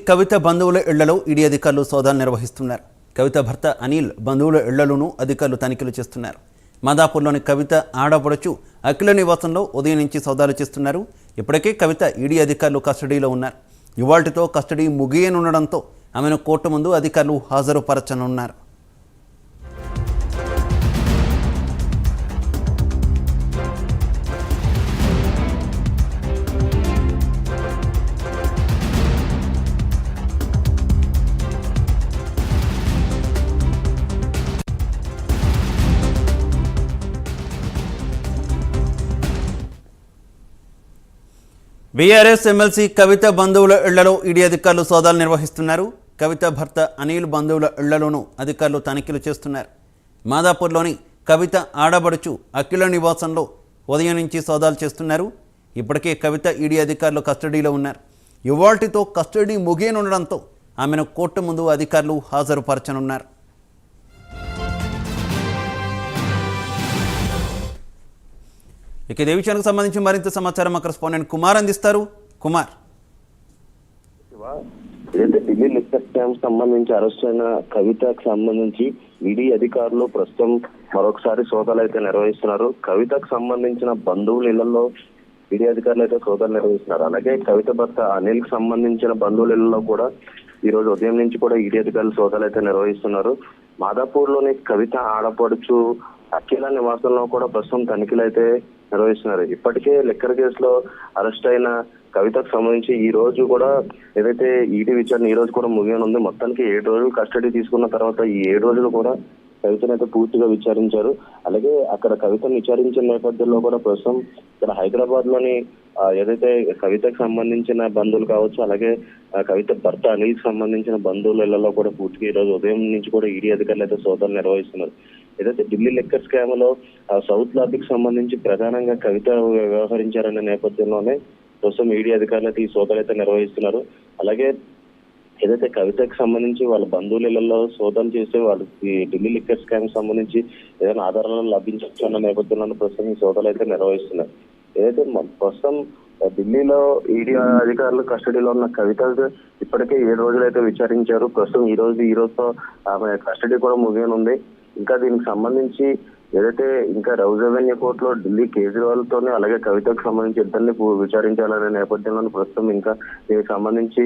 కవిత బంధువుల ఇళ్లలో ఈడీ అధికారులు సోదాలు నిర్వహిస్తున్నారు. కవిత భర్త అనిల్ బంధువుల ఇళ్లలోనూ అధికారులు తనిఖీలు చేస్తున్నారు. మాదాపూర్లోని కవిత ఆడపడుచు అఖిల నివాసంలో ఉదయం నుంచి సోదాలు చేస్తున్నారు. ఇప్పటికే కవిత ఈడీ అధికారులు కస్టడీలో ఉన్నారు. ఇవాల్టితో కస్టడీ ముగియనుండడంతో ఆమెను కోర్టు ముందు అధికారులు హాజరుపరచనున్నారు. బీఆర్ఎస్ ఎమ్మెల్సీ కవిత బంధువుల ఇళ్లలో ఈడీ అధికారులు సోదాలు నిర్వహిస్తున్నారు. కవిత భర్త అనిల్ బంధువుల ఇళ్లలోనూ అధికారులు తనిఖీలు చేస్తున్నారు. మాదాపూర్లోని కవిత ఆడబడుచు అఖిల నివాసంలో ఉదయం నుంచి సోదాలు చేస్తున్నారు. ఇప్పటికే కవిత ఈడీ అధికారులు కస్టడీలో ఉన్నారు. ఇవాల్టితో కస్టడీ ముగియనుండడంతో ఆమెను కోర్టు ముందు అధికారులు హాజరుపరచనున్నారు. ఇక ఇదే విషయానికి సంబంధించి మరింత సమాచారం మా కరెస్పాండెంట్ కుమార్ అందిస్తారు. కుమార్, ఏదైతే ఢిల్లీ లిక్కర్ స్కామ్ సంబంధించి అరెస్ట్ అయిన కవితకు సంబంధించి ఈడీ అధికారులు ప్రస్తుతం మరొకసారి సోదాలు అయితే నిర్వహిస్తున్నారు. కవితకు సంబంధించిన బంధువుల ఇళ్లలో ఈడీ అధికారులు అయితే సోదాలు నిర్వహిస్తున్నారు. అలాగే కవిత భర్త అనిల్ కి సంబంధించిన బంధువుల ఇళ్లలో కూడా ఈ రోజు ఉదయం నుంచి కూడా ఈడీ అధికారులు సోదాలు అయితే నిర్వహిస్తున్నారు. మాదాపూర్ లోని కవిత ఆడపడుచు అఖిల నివాసంలో కూడా ప్రస్తుతం తనిఖీలు అయితే నిర్వహిస్తున్నారు. ఇప్పటికే లిక్కర్ కేసులో అరెస్ట్ అయిన కవితకు సంబంధించి ఈ రోజు కూడా ఏదైతే ఈడీ విచారణ ఈ రోజు కూడా ముగియనుంది. మొత్తానికి 7 రోజులు కస్టడీ తీసుకున్న తర్వాత ఈ 7 రోజులు కూడా కవితను అయితే పూర్తిగా విచారించారు. అలాగే అక్కడ కవితను విచారించిన నేపథ్యంలో కూడా ప్రస్తుతం ఇక్కడ హైదరాబాద్ లోని ఏదైతే కవితకు సంబంధించిన బంధువులు కావచ్చు, అలాగే కవిత భర్త అనిల్ కి సంబంధించిన బంధువులలో కూడా పూర్తిగా ఈ రోజు ఉదయం నుంచి కూడా ఈడీ అధికారులు అయితే సోదాలు నిర్వహిస్తున్నారు. ఏదైతే ఢిల్లీ లిక్కర్ స్కామ్ లో సౌత్ లాబీకి సంబంధించి ప్రధానంగా కవిత వ్యవహరించారనే నేపథ్యంలోనే ప్రస్తుతం ఈడీ అధికారులు అయితే ఈ సోదాలు అయితే నిర్వహిస్తున్నారు. అలాగే ఏదైతే కవితకు సంబంధించి వాళ్ళ బంధువులలో సోదాలు చేస్తే వాళ్ళకి ఢిల్లీ లిక్కర్ స్కామ్ సంబంధించి ఏదైనా ఆధారాలు లభించవచ్చు అన్న నేపథ్యంలో ప్రస్తుతం ఈ సోదాలు అయితే నిర్వహిస్తున్నారు. ఏదైతే ప్రస్తుతం ఢిల్లీలో ఈడీ అధికారులు కస్టడీలో ఉన్న కవిత ఇప్పటికే 7 రోజులు అయితే విచారించారు. ప్రస్తుతం ఈ రోజుతో ఆమె కస్టడీ కూడా ముగియనుంది. ఇంకా దీనికి సంబంధించి ఏదైతే ఇంకా రౌజ్ అవెన్యూ కోర్టులో ఢిల్లీ కేజ్రీవాల్ తోనే అలాగే కవితకు సంబంధించి ఇద్దరిని విచారించాలనే నేపథ్యంలో ప్రస్తుతం ఇంకా దీనికి సంబంధించి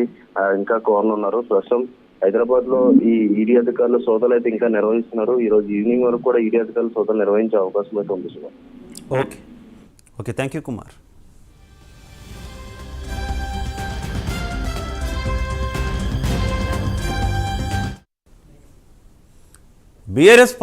ఇంకా కోరనున్నారు. ప్రస్తుతం హైదరాబాద్ లో ఈ ఈడీ అధికారులు సోదాలు అయితే ఇంకా నిర్వహిస్తున్నారు. ఈ రోజు ఈవినింగ్ వరకు కూడా ఈడీ అధికారులు సోదాలు నిర్వహించే అవకాశం అయితే ఉంది. Okay, thank you Kumar. BRS